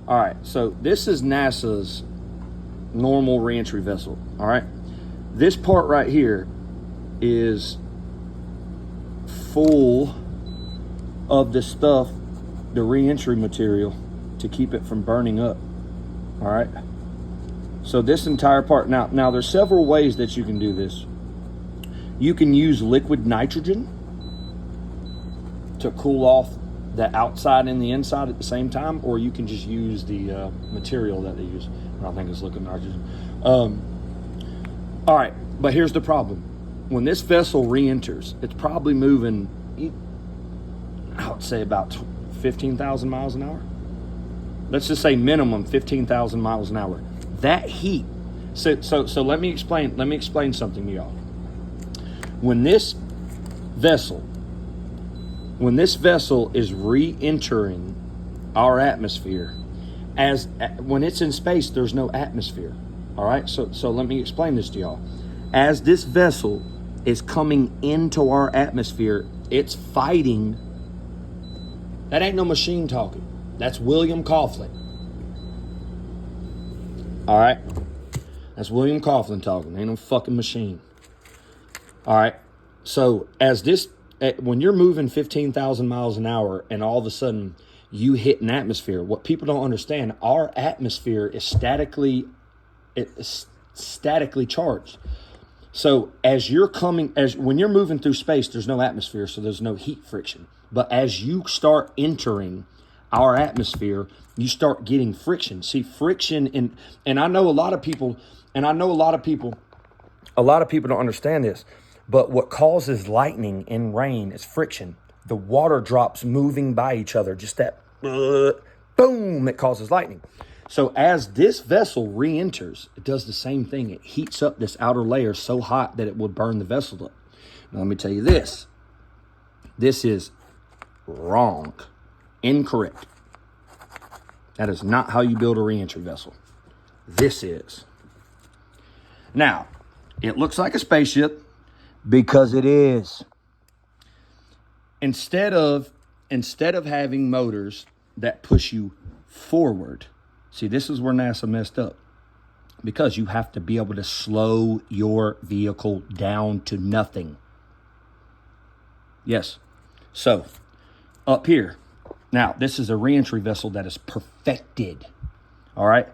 All right, so this is NASA's normal reentry vessel. All right, this part right here is full of the stuff, the reentry material, to keep it from burning up. All right, so this entire part, now there's several ways that you can do this. You can use liquid nitrogen to cool off the outside and the inside at the same time, or you can just use the material that they use. I don't think it's liquid nitrogen. All right, but here's the problem. When this vessel re-enters, it's probably moving, I would say about 15,000 miles an hour. Let's just say minimum 15,000 miles an hour. That heat. So let me explain something to y'all. When this vessel is re-entering our atmosphere, when it's in space, there's no atmosphere. All right, so let me explain this to y'all. As this vessel is coming into our atmosphere, it's fighting. That ain't no machine talking. That's William Coughlin. All right, that's William Coughlin talking. Ain't no fucking machine. All right, so when you're moving 15,000 miles an hour and all of a sudden you hit an atmosphere, what people don't understand, our atmosphere is statically charged. So when you're moving through space, there's no atmosphere, so there's no heat friction. But as you start entering our atmosphere, you start getting friction. See, friction, and I know a lot of people don't understand this. But what causes lightning and rain is friction. The water drops moving by each other, just that boom, that causes lightning. So as this vessel re-enters, it does the same thing. It heats up this outer layer so hot that it will burn the vessel up. Now let me tell you this. This is wrong. Incorrect. That is not how you build a re-entry vessel. This is. Now, it looks like a spaceship. Because it is. Instead of having motors that push you forward, see, this is where NASA messed up. Because you have to be able to slow your vehicle down to nothing. Yes. So, up here. Now, this is a reentry vessel that is perfected. All right.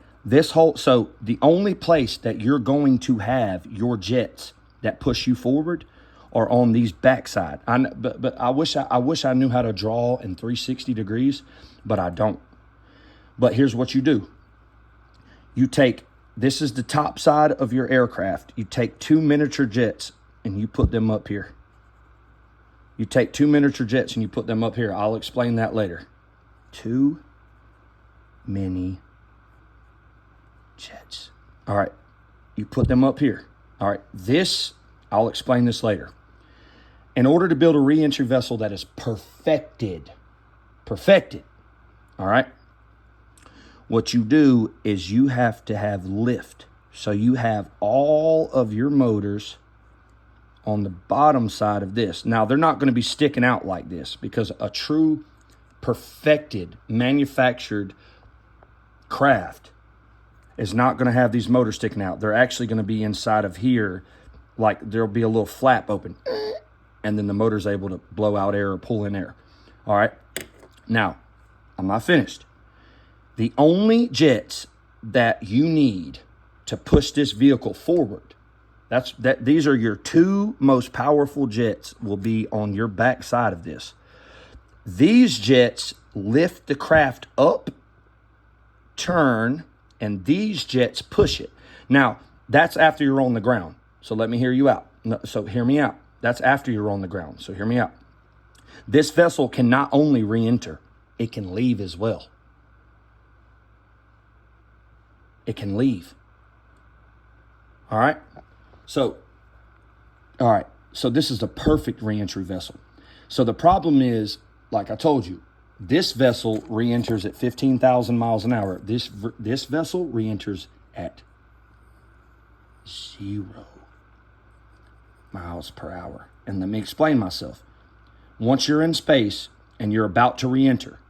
So the only place that you're going to have your jets that push you forward are on these backside. But I wish I knew how to draw in 360 degrees, but I don't. But here's what you do. This is the top side of your aircraft. You take 2 miniature jets and you put them up here. You take 2 miniature jets and you put them up here. I'll explain that later. 2 mini jets. All right. You put them up here. All right, I'll explain this later. In order to build a re-entry vessel that is perfected, all right, what you do is you have to have lift. So you have all of your motors on the bottom side of this. Now, they're not going to be sticking out like this because a true perfected, manufactured craft is not going to have these motors sticking out. They're actually going to be inside of here, like there'll be a little flap open, and then the motor's able to blow out air or pull in air. All right. Now, I'm not finished. The only jets that you need to push this vehicle forward, these are your 2 most powerful jets, will be on your back side of this. These jets lift the craft up, turn, and these jets push it. Now, that's after you're on the ground. So let me hear you out. So hear me out. That's after you're on the ground. So hear me out. This vessel can not only re-enter, it can leave as well. It can leave. All right. So this is the perfect re-entry vessel. So the problem is, like I told you, this vessel re-enters at 15,000 miles an hour. This vessel re-enters at 0 miles per hour. And let me explain myself. Once you're in space and you're about to re-enter,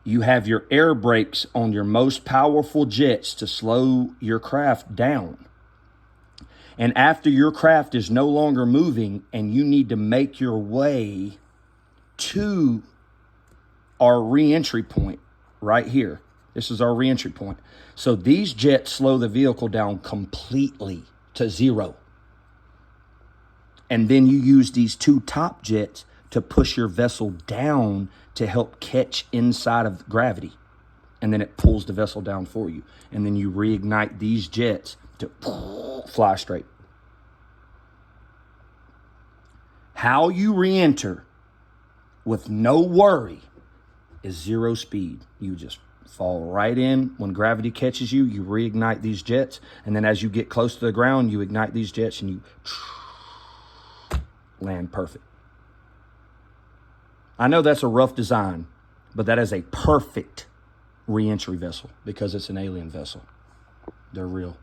You have your air brakes on your most powerful jets to slow your craft down. And after your craft is no longer moving and you need to make your way to our re-entry point right here. This is our re-entry point. So these jets slow the vehicle down completely to 0. And then you use these 2 top jets to push your vessel down to help catch inside of gravity. And then it pulls the vessel down for you. And then you reignite these jets to fly straight. How you re-enter with no worry is 0 speed. You just fall right in. When gravity catches you, you reignite these jets. And then as you get close to the ground, you ignite these jets and you land perfect. I know that's a rough design, but that is a perfect re-entry vessel because it's an alien vessel. They're real.